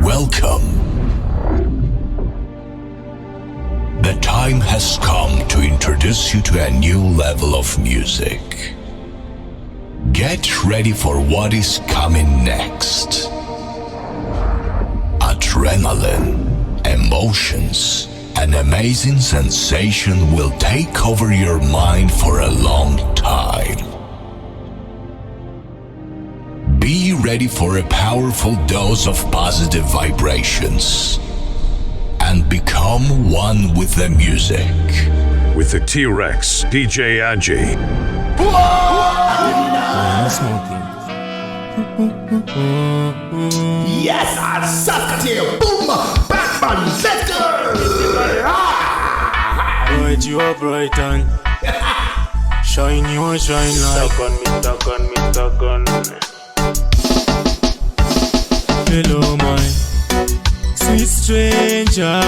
Welcome. The time has come to introduce you to a new level of music. Get ready for what is coming next. Adrenaline, emotions, an amazing sensation will take over your mind for a long time. Be ready for a powerful dose of positive vibrations and become one with the music. With the T-Rex, DJ Agieh. Yes, I'm Saco. Boom, Batman, let's go. Bright you are bright and shine you are shine like. Stuck on me. Hello my sweet stranger.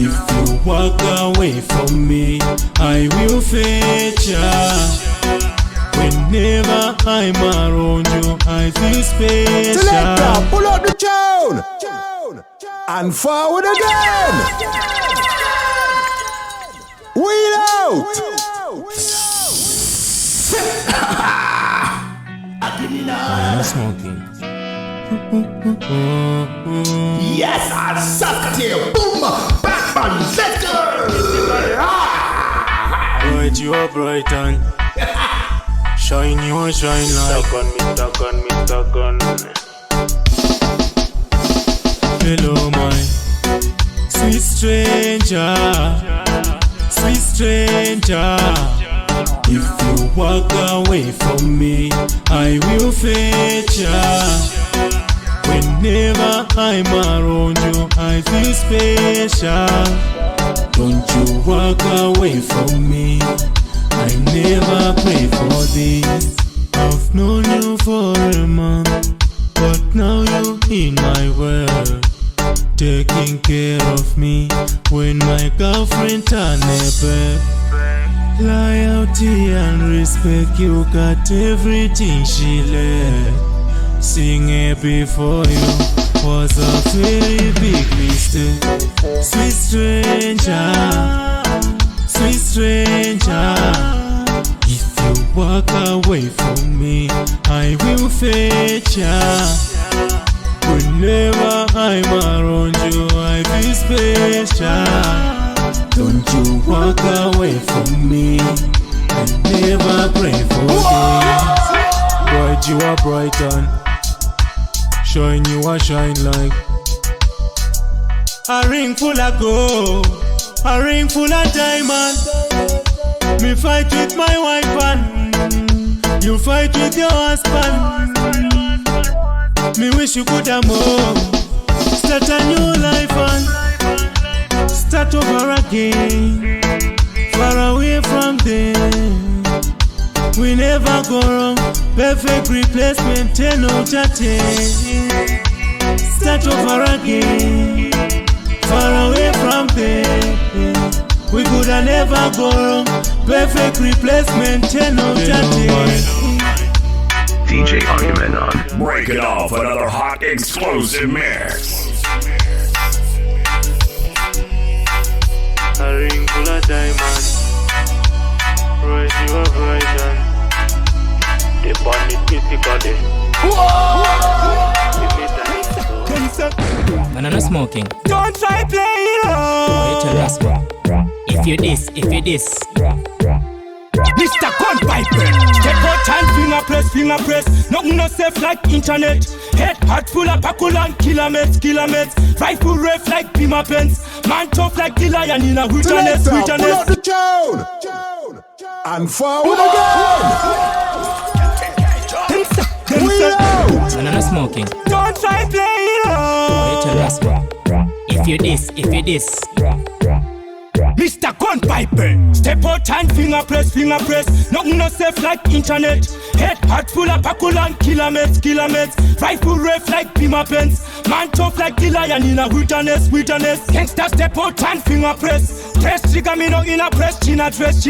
If you walk away from me, I will fetch ya. Whenever I'm around you, I feel special. Selector, pull up the tune and forward again. Wheel out. I'm smoking. Yes, I'm Saco. Boom, Batman, let's go. Bright you are bright and shine you are shine like. Stuck on me. Hello my sweet stranger. If you walk away from me, I will fetch ya. Whenever I'm around you, I feel special. Don't you walk away from me, I never pray for this. I've known you for a month, but now you're in my world, taking care of me when my girlfriend turned a babe. Loyalty and respect, you got everything she left. Singing before you was a very big mistake. Sweet stranger, if you walk away from me, I will fetch ya. Whenever I'm around you, I feel special. Don't you walk away from me, I never pray for this. Bright you are bright and shine you are shine like. A ring full of gold, a ring full of diamond. Me fight with my wife and you fight with your husband. Me wish you could have more. Start a new life and start over again. Far away from them, we never go wrong. Perfect replacement, 10 out of 10. Start over again. Far away from them, we could have never go wrong. Perfect replacement, 10 out of 10. DJ Agemenon. Break it off, another hot explosive mix. A ring full of diamonds, bright you are bright and they burn it physically. Man, I'm not smoking. Don't try playing Wait till last one. If you this. Mr. Gunpiper, step out and finger press. Nothing no safe like internet. Head heart full of packle and killer Medz. Rifle ref like Pima Pence. Man tough like the lion in a wilderness. Pull up the tune and forward again. Wheel out. Man, I'm not smoking. Don't try playing Wait till last one. If you this. Mr. Gunpiper, step out and finger press. Nothing no safe like internet. Head heart full of packle and killer Medz. Rifle ref like Pima Pence. Man tough like the lion in a wilderness. Gangsta step out and finger press. Press trigger me no in a press. Chin address.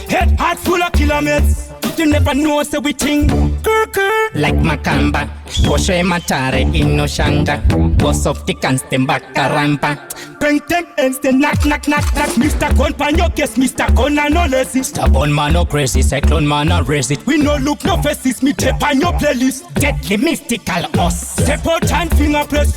Head heart full of killer Medz. You never know, say we ting. Like Makamba, Poshe Matare, Inno Shanga, Boss of the Constant Bakaramba. Bring them ends, then knock. Mr. Gun pan your case, Mr. Gun and no lazy. Stubborn man no crazy, cyclone man no raise it. We no look no faces, me tape on your playlist. Deadly mystical us. Step out and finger press.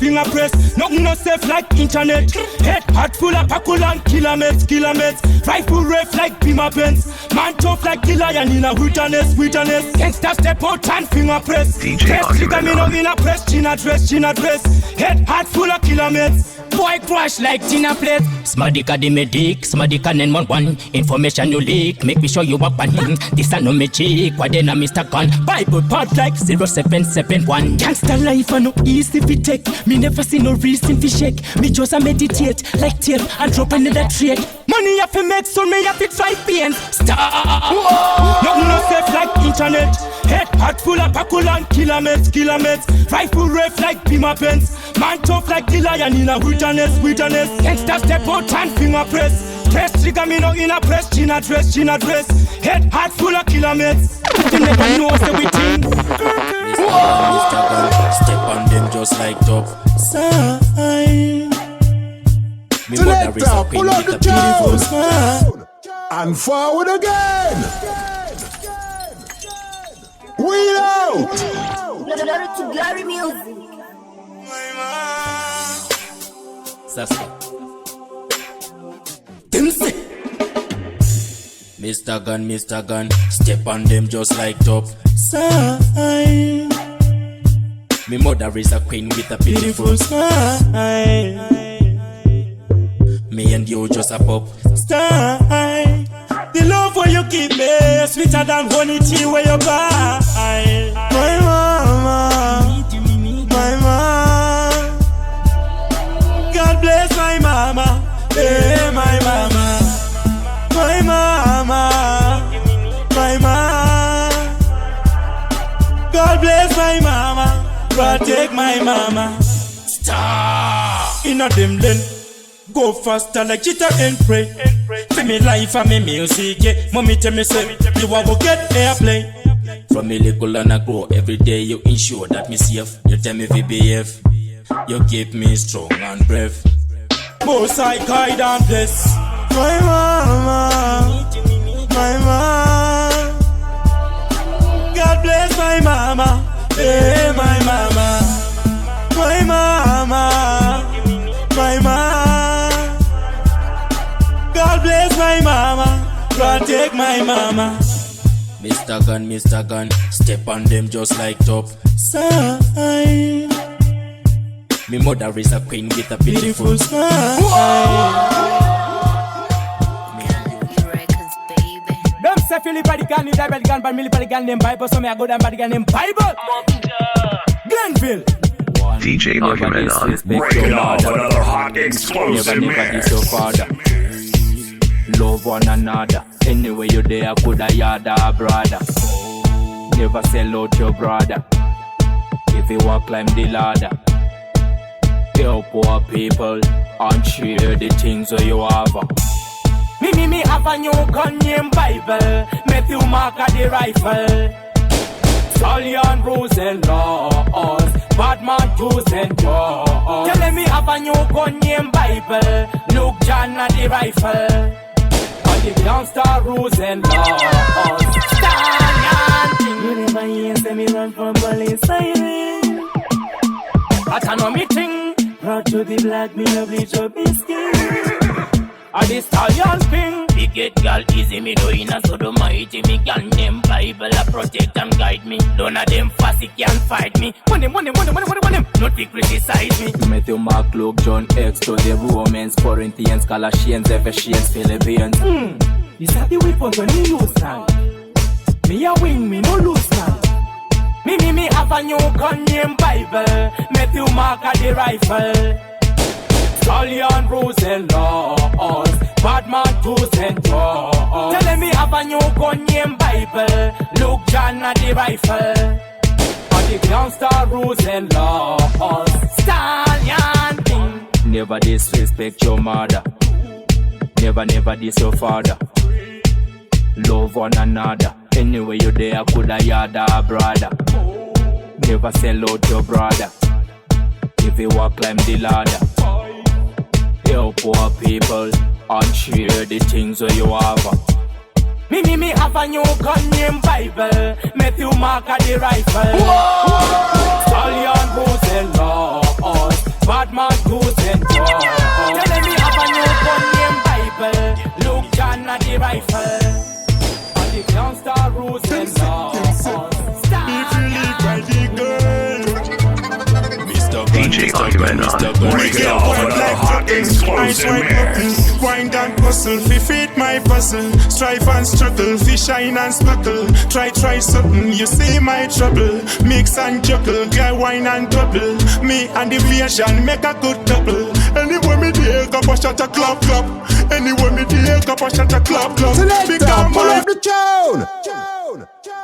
Nothing no safe like internet. Head heart full of pakulan, Killer Medz. Rifle ref like Pima Benz. Man tough like the lion in a wilderness. Gangsta step out and finger press. Press trigger me no in a press, China dress. Head heart full of Killer Medz. Boy crash like Tina plate. Smadika the medic, Smadika 911. Information you leak, make me show you up on him. This a no magic, what then a Mr. Gun. Bible part like 0771. Gangsta life a no easy fi take. Me never see no reason fi shake. Me just a meditate like tape and drop another trade. Money have to make so me have to try pain. Stop. Nothing no safe like internet. Head heart full of pakulan, Killer Medz. Rifle ref like Pima Benz. Man tough like the lion in a wilderness. Gangsta step out and finger press. Press trigger me no in a press, China dress. Head heart full of Killer Medz. You never know say we think. Mr. Gun, step on them just like top. Sign. Me mother is a queen with a beautiful smile. And forward again. We out. Glory to glory music. Sasco. Mr. Gun, step on them just like top. Sign. Me mother is a queen with a beautiful smile. Me and you just a pop. Style. The love where you give me sweeter than honey tea where you buy. My mama, God bless my mama, hey my mama. My mama, God bless my mama, protect my mama. Stop. In a them then. Go faster like cheetah and pray. For me life and me music, yeah. Mommy tell me say, you want to get airplay. From me little and I grow every day, you ensure that me safe. You tell me VBF, you keep me strong and brave. Most I guide and bless. My mama, God bless my mama, hey my mama. My mama, God bless my mama, protect my mama. Mr. Gun, step on them just like top. Sign. Me mother is a queen with a beautiful smile. Records, baby. Them say Philip body gun, you die body gun, but me body gun named Bible, so me I go down body gun named Bible. Glenville. DJ Agemenon. Breaking off another hot explosive mix. Love one another. Anyway you there, coulda yada brother. Never sell out your brother. If you walk climb the ladder. Help poor people and share the things that you have. Me have a new gun named Bible. Matthew Mark at the rifle. Stallion rules and laws. Bad man Jews and jaws. Tell me have a new gun named Bible. Luke John at the rifle. All the gangster rules and laws. Stallion King. You never hear say me run from police siren. That's a no meeting. Brought to the black, me no bleach up his skin. A the Stallion King. Big it girl easy, me doing a sodomite. Me girl name Bible, a protect and guide me. None of them fussy can fight me. Money, not to criticize me. Matthew, Mark, Luke, John, X to the Romans, Corinthians, Colossians, Ephesians, Philippians. These are the weapons when me use now. Me a win, me no lose now. Me have a new gun named Bible. Matthew Mark at the rifle. Stallion rules and laws. Bad man Jews and jaws. Tell me have a new gun named Bible. Luke John at the rifle. All the gangster rules and laws. Stallion King. Never disrespect your mother. Never diss your father. Love one another. Anyway you there, coulda yada brother. Never sell out your brother. If you walk climb the ladder. Help poor people and share the things that you have. Me have a new gun named Bible. Matthew Mark at the rifle. Stallion Rules laws. Bad man using drugs. Tell me have a new gun named Bible. Luke John at the rifle. And the gangster rules and laws. If you live by the girl, DJ Agemenon, break it off another hot explosive mix. Wind and hustle, fi fit my puzzle. Strive and struggle, fi shine and sparkle. Try something, you see my trouble. Mix and juggle, guy wine and double. Me and the vision make a good couple. Anywhere me there, go push at a club. Anywhere me there, go push at a club. Selector, pull up the tune.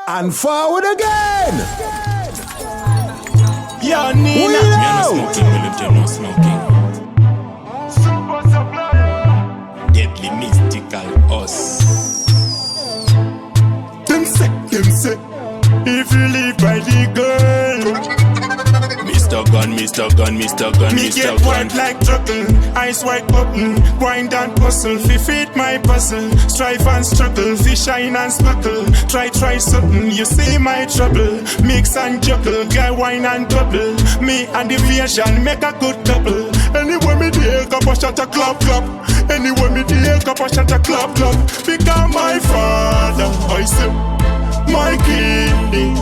And forward again. Yo, Nina. We Me and know. no smoking, me live there no smoking. Deadly mystical us. Them say, if you live by the girl. Mr. Gun. Me get white like truckle, eyes white button. Grind and hustle, fi fit my puzzle. Strive and struggle, fi shine and sparkle. Try something, you see my trouble. Mix and juggle, guy wine and double. Me and the vision make a good couple. Anywhere me there, go push at a club. Anywhere me there, go push at a club. Become my father, I say, my king.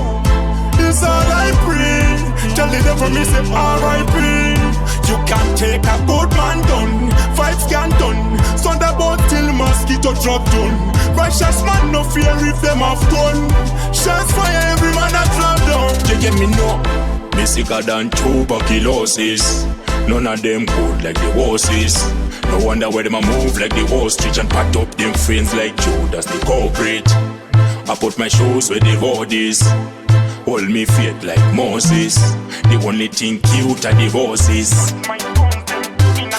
It's all I pray. Tell the devil me say R.I.P. You can't take a good man done. Vibes can done. Thunderbolt till mosquito drop down. Righteous man no fear if them have done. Shots fire every man a drop down. You get me no. Me sicker than tuberculosis. None of them good like the horses. No wonder why them a move like the ostrich and pat up them friends like Judas the culprit. I put my shoes where the bodies. Hold me faith like Moses. The only thing cute are divorces.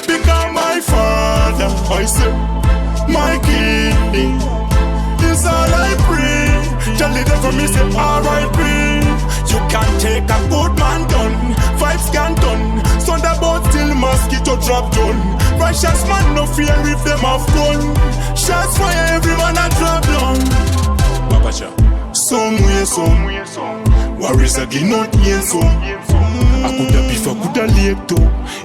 Become my father, I say, my king. It's all I pray. Tell the devil me say R.I.P. You can't take a good man done. Vibes can done. Thunderbolt till mosquito drop down. Righteous man no fear if them have gun. Shots fire every man a drop down. Some Warriors again not here some. I coulda beef, I coulda late too.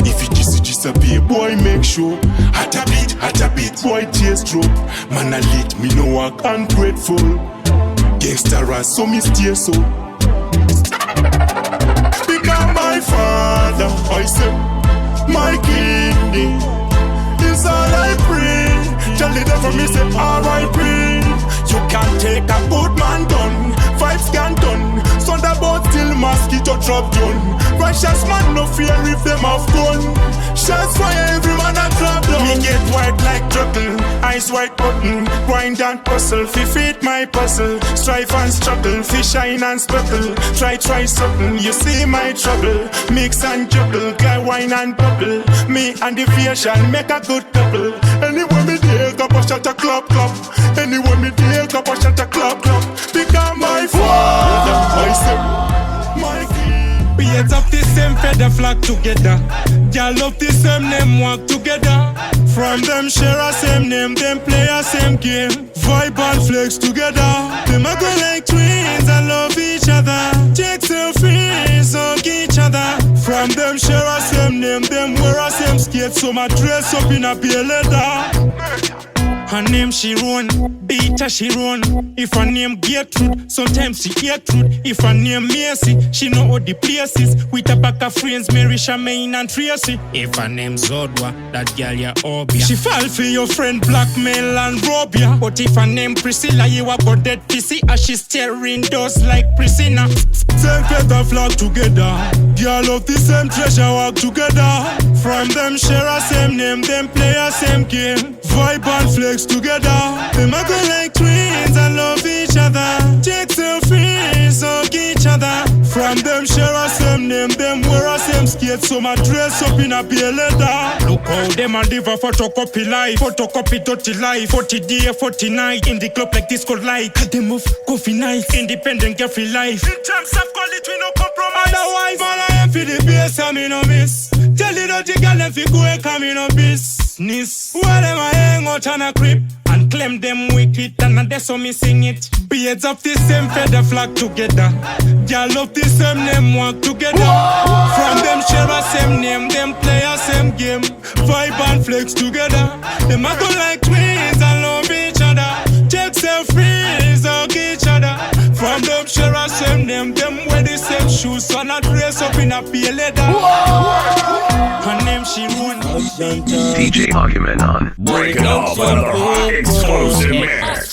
If it disappear, boy make sure. Hot a bit, boy tears drop. Man a lit, me no walk ungrateful. Gangster ass, so me steer so. Become my father, I say, my king. It's all I pray. Tell the devil me say R.I.P. You can't take a good man done. Vibes can done. Thunderbolt till mosquito drop down. Righteous man no fear if them have gun. Shots fire every man a drop down. Me get white like truckle, eyes white button. Grind and hustle, fi fit my puzzle. Strive and struggle, fi shine and sparkle. Try something, you see my trouble. Mix and juggle, guy wine and bubble. Me and the vision make a good couple. Anywhere me there, go push at a club. Anywhere me there, go push at a club. Become my father, I say, my king. We heads up the same feather flock together. Y'all love the same name, walk together. From them share a same name, them play a same game. Vibe and flex together. Them a go like twins and love each other. Take selfies, hug each other. From them share a same name, them wear a same skates. So my dress up in a pale leather. Her name she run, beat her she run. If her name Gertrude, sometimes she Gertrude. If her name Macy, she know all the places. With a pack of friends, Mary, Charmaine and Tracy. If her name Zodwa, that girl ya Obia. She fall for your friend blackmail and rob ya. But if her name Priscilla, you a go dead pissy. As she staring doors like Priscilla. Same feather flock together. Girl of the same treasure walk together. From them share a same name, them play a same game. Vibe and flex together. Them a go like twins and love each other. Take selfies, hug each other. From them share a same name, them wear a same skin. beard, so my dress up in a beer leather. Look how them a live a photocopy life, photocopy dirty life. 40 day, 40 night, in the club like this cold light. They move coffee night, independent carefree life. In terms of quality, no compromise. Otherwise, all I am for the bass, I me no miss. Tell the dirty girl them fi go and come in no business. While them a hang out on a crib and claim them wicked, and that's how me sing it. Beards of the same feather flock together. Y'all love the same name, walk together. From them share a same name, them play a same game. Vibe and flex together. Them a go like twins and love each other. Take self freeze hug each other. From them share a same name, them wear the same shoes. So not dress up in a pale leather. Her name she won. DJ Agemenon. Break it off another hot explosive mix.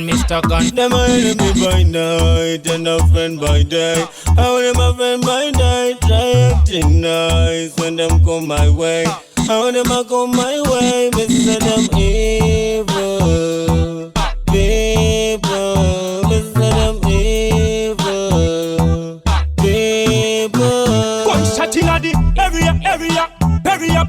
Mr. Gun. Them a enemy by night and a friend by day. How them a friend by day? Try acting nice when them come my way. How them a come my way? Mr. them evil people. Mr. them evil people. Gunshot inna the area.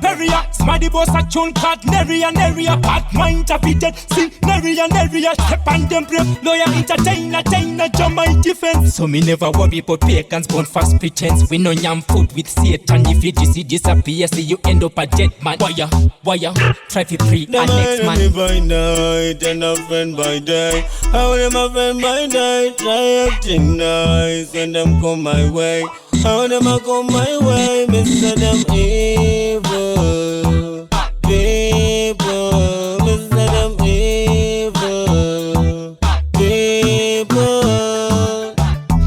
Peria, Smaddy boss a chun cut, Neria, bad mind to be dead, sing Neria, step on them brave, lawyer, entertainer, jump my defense. So me never worry about pagans, born fast pretense. We no yam food with Satan, if you disappear, see you end up a dead man. Wire, try to Pree, and next man. Them by night and a friend by day. How them a friend by day, try acting nice when them come my way. How them a come my way, Mr. them evil people, Mr. them evil people.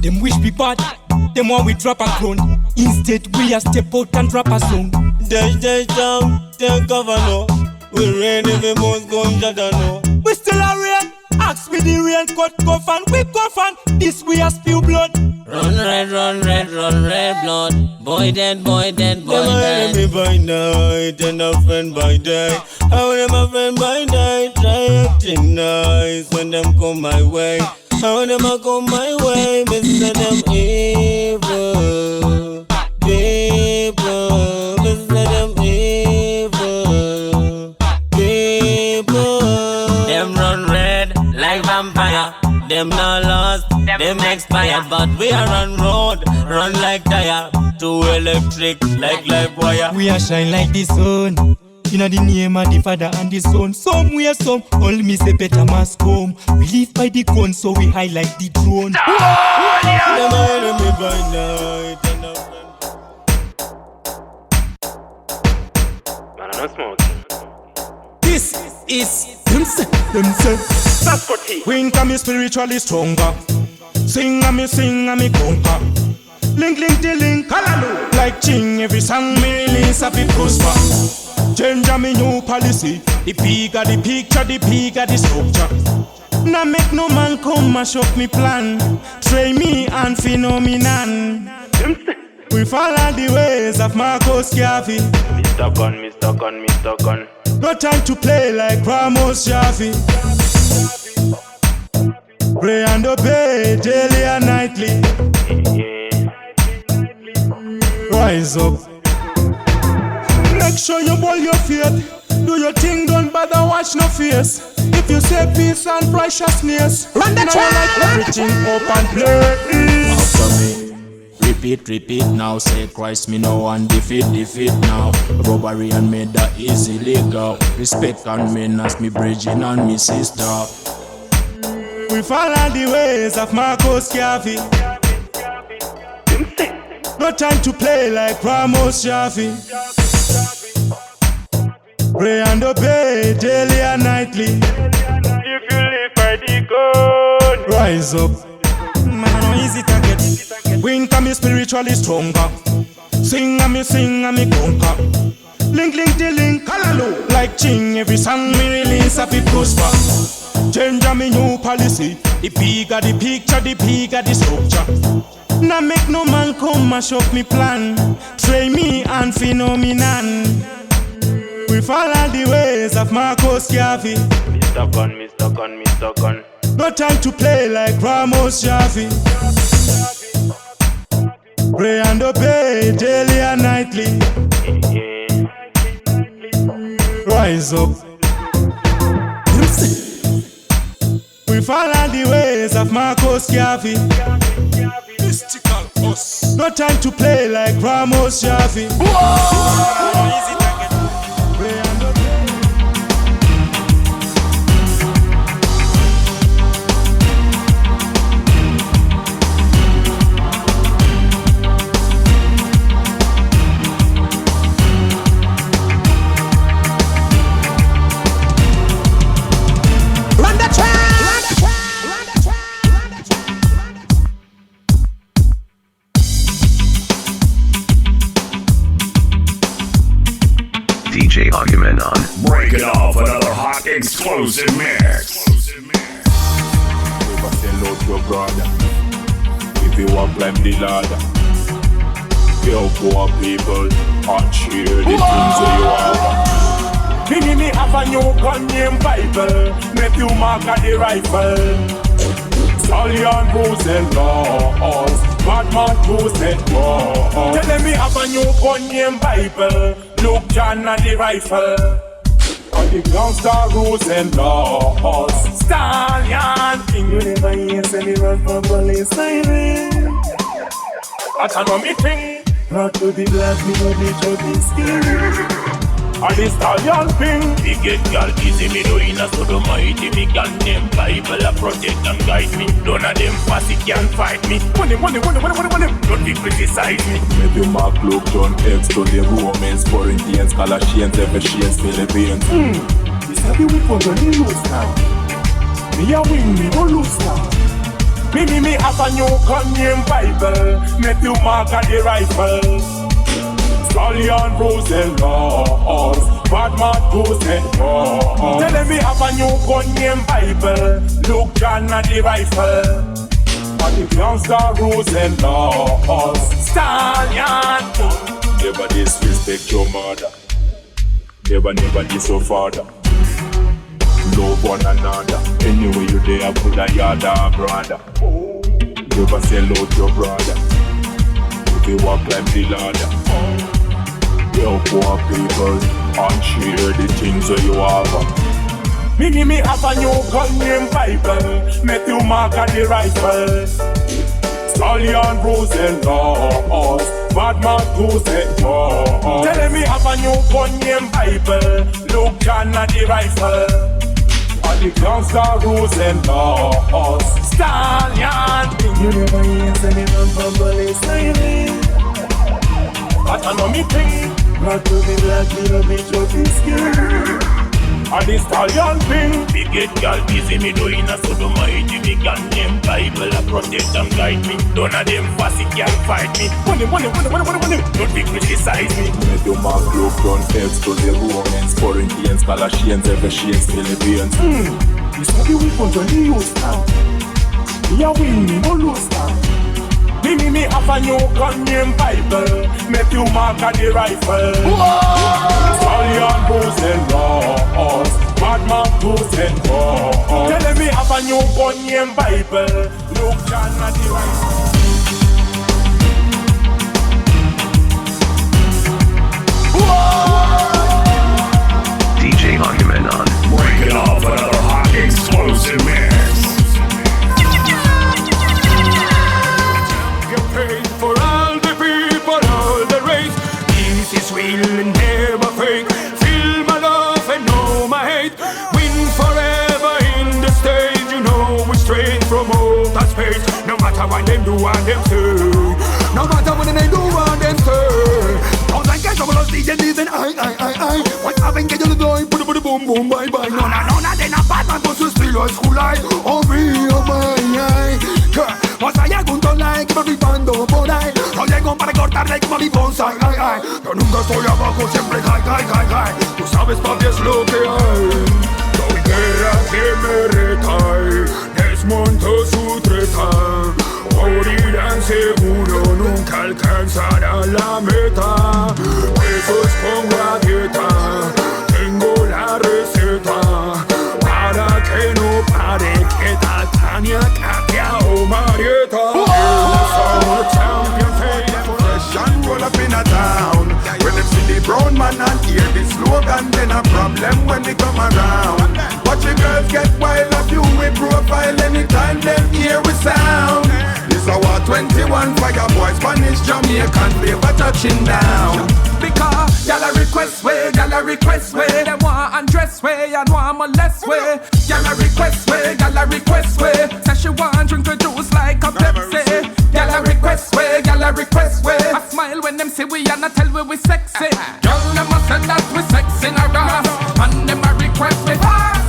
Them wish be bad, them want we drop a clone. Instead we a step out and drop a song. Dash down, take cover no. We rain if we must go no. We still a rain. Ask me the rain cut coffin, we coffin. This we a spew blood. Run red blood. Boy dead. Them enemy by night and a friend by day. How them a friend by day? Try acting nice when them come my way. How them a come my way? Mr. them evil people. Mr. them evil people. Them run red like vampire. Them not lost, them expired. But we are on road, run like tire. Too electric, like live wire. We are shine like the sun. You know the name of the Father and the Son. Somewhere some, all me say better must come. We live by the gun, so we high like the drone. Them a enemy by night and a friend. Man, I'm not smoking. This is them say. Sasco Wink and me spiritually stronger. Sing and me conquer. Link the link, hallelujah. Like ching, every song me release a bit prosper. Change me new policy. The bigger the picture, the bigger the structure. Now make no man come mash up me plan. Train me and phenomenon. We follow the ways of Marcus Garvey. Mr. Gun. No time to play like Ramos Garvey. Pray and obey daily and nightly. Rise up. Make sure you boil your faith. Do your thing, don't bother watch no face. If you say peace and righteousness, run the track. Like everything up and play. After me. Repeat now. Say Christ me no one defeat now. Robbery and murder is illegal. Respect and manners me bridging and me sister. We follow the ways of Marcus Garvey. No time to play like Ramos Garvey. Pray and obey daily and nightly. If you live by the God, rise up. Man, no easy target. Wink and me spiritually stronger. Sing and me conquer. Link the link, hallelujah. Like ching, every song me release a bit prosper. Change me new policy. The bigger the picture, the bigger the structure. Now make no man come mash up me plan. Train me and phenomenon. We follow the ways of Marcus Garvey. Mr. Gun. No time to play like Ramos Garvey. Pray and obey daily and nightly. Rise up. We follow the ways of Marcus Garvey. Mystical us. No time to play like Ramos Javi. Pray and obey. DJ Agemenon, break it off another hot explosive mix. Never sell out your brother. If you walk climb the ladder, help poor people and share the things that you have. Me have a new gun named Bible. Matthew Mark at the rifle. Stallion and laws. Batman and laws. Tell me have a new gun named Bible. Look John at the rifle. On the gangster rules and laws. Stallion King. You never hear any run from police siren. I know me thing. Brought to the black, me know the trouble skin. And the Stallion King. We get girl easy, me do in a sodomite. Me gun them Bible a protect and guide me. None of them fussy can fight me. Money. Don't be criticize me. Maybe Mark, Luke, John, X, to the Romans, Corinthians, Colossians, Ephesians, Philippians. This is the weapon when you lose now. Me a win, me no lose now. Me have a new gun named Bible. Matthew Mark at the rifle. Stallion rules and laws. Batman rules and laws. Tell me have a new gun named Bible. Luke John at the rifle. And the gangster rules and laws. Stallion. Never disrespect your mother. Never diss your father. Love one another. Anyway you there, put a yada brother. Never sell out your brother. If you walk climb the ladder. Help poor people and share the things that you have. Me have a new gun named Bible. Matthew Mark at the rifle. Stallion rules and laws. Batman rules and laws. Tell me have a new gun named Bible. Luke John at the rifle. And the gangster rules and laws. Stallion. You never hear any run from police siren. But I know me thing. Not to be black, me no be trophy skin. And the Stallion King. We get girl busy, me doing a sodomite. Me gun them Bible a protect and guide me. None of them fussy can fight me. Money. Don't be criticize me. Maybe Mark, Luke, John, X, to the Romans, Corinthians, Colossians, Ephesians, Philippians. This is the weapon when you use now. Me a win, me no lose now. Me have a new gun named Bible. Matthew Mark at the rifle. Stallion rules and laws. Batman rules and laws. Tell me have a new gun named Bible. Luke John at the rifle. DJ Agemenon, break it off another hot explosive mix. For all the people, all the race, this is real and never fake. Feel my love and know my hate. Win forever in the stage. You know we're straight from outer space. No matter what them do and them say. No matter what they do and them say. Don't like it, some of us dicen ay. What happened que yo le doy, put boom boom bye bye. No, de na Batman con su estilo es Julai. Oh my. Más allá con todo like que me flipando por ahí. No llego para cortarle como mi bonsai. Yo nunca estoy abajo, siempre high. Tú sabes papi es lo que hay. No hay guerra que me recae. Desmonto su treta. Morirán seguro, nunca alcanzarán la meta. Eso es con la dieta. Tengo la receta. Para que no pare que Tania, Katia o Marieta. champion fade them fresh and roll up in a town. When them see the brown man and hear the slogan, then a problem when they come around. Watch your girls get wild of you with profile anytime them hear we sound. This our 21 fire boys, Spanish, Jamaican flavor touching down. Because y'all a request way, y'all a request way. Them want undress way and want molest way. Y'all a request way, y'all a request way. Say she want drink the juice like a Pepsi. Y'all a request way, y'all a request way. I smile when them say we and I tell we sexy. Y'all them a say that we sexy in a ass, and them a request me fast.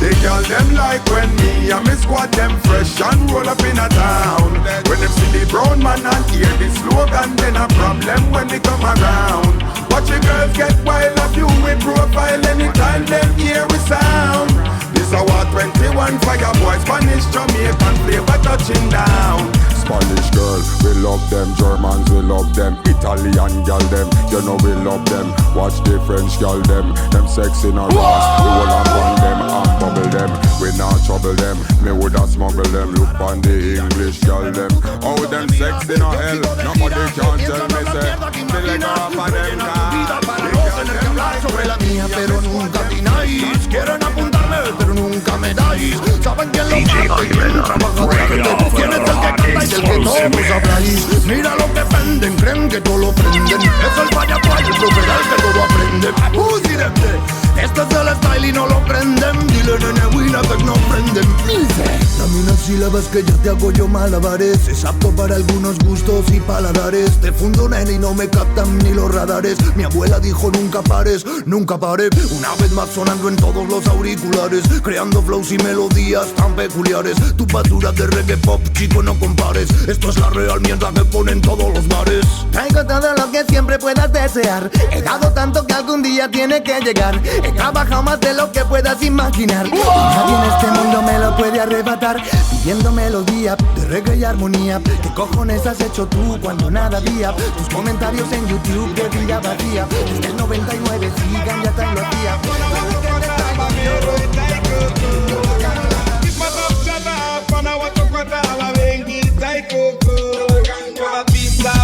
The girl them like when me and me squad them fresh and roll up in a town. When them see the brown man and hear the slogan, then a problem when they come around. Watch your girls get wild of you with profile anytime them hear we sound. This our 21 fire boys, Spanish, Jamaican flavor touching down. Spanish girl, we love them. Germans, we love them. Italian girl them, you know we love them. Watch the French girl them sex in a ras. We will have on them and bubble them. We not trouble them, me woulda smuggle them. Look on the English girl them. Oh, them sex in a hell. Nobody can tell me say Selector off of them pero nunca atináis. Quieren apuntarme, pero nunca me dais. Saben quién lo mata y quién trabaja de gente. ¿Quién es el que canta y del que todos habláis? Mira lo que venden, creen que todo lo prenden. Es el vaya el profesional que todo aprende. Este es el style y no lo prenden. Dile nene, wina que no prenden. Camina sílabas que ya te hago yo malabares. Es apto para algunos gustos y paladares. Te fundo nene y no me captan ni los radares. Mi abuela dijo nunca pares, nunca paré. Una vez más sonando en todos los auriculares, creando flows y melodías tan peculiares. Tu basura de reggae pop, chico, no compares. Esto es la real mierda que ponen todos los bares. Traigo todo lo que siempre puedas desear. He dado tanto que algún día tiene que llegar. He trabajado más de lo que puedas imaginar. Y nadie en este mundo me lo puede arrebatar. Pidiendo melodía de reggae y armonía. ¿Qué cojones has hecho tú cuando nada había? Tus comentarios en YouTube de vida vacía. Desde el 99 sigan ya tan lo hacía.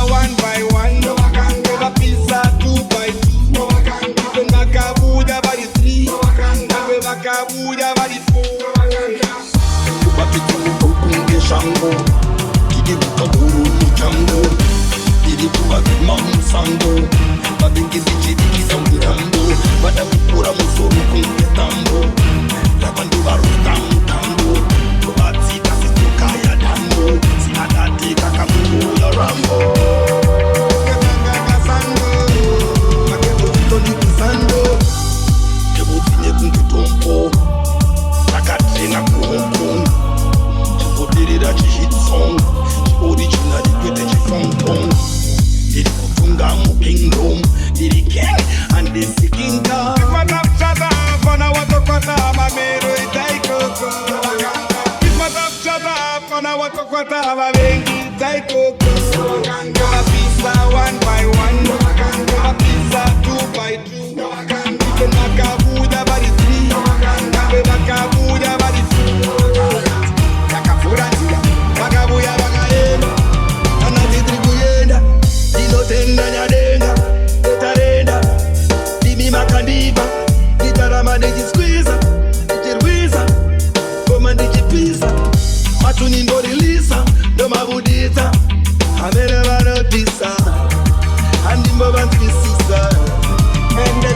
One by one, never pizza 2 by 2. Never Makabuya by 3. Never Makabuya by 4. Bapitu Kunge Shango, Kidi Kaburu Mujango, Didi Tuba Mam Sango, Babingi Bichi Samburambo, Badapura Musoro Kunge Tambo, Labandu Baru Tambo, Tobatsi Kasi Kaya Dambo, Sinadati Kakamu Yarambo. One by one, a pizza 2 by 2. Makabuya by 3. Makabuya by 4. Yakafuratia, Makabuya Bagaenda, Anaditribuyenda, Dilotenda Nyadenga, Tarenda, Dimi Makandiba, Ditarama de Squeeza, Dirwiza, Comandi Pizza, Matunindo Lisa, Domabudita, Amerevano Pizza, and the moment we see her, and the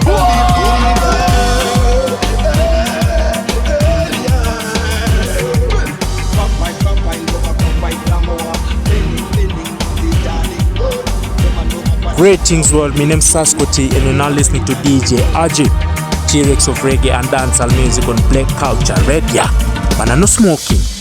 Greetings world, my name is Sasco T and you're now listening to DJ Agieh, T-Rex of reggae and dancehall music on Black Culture Radio. Man, I'm not smoking.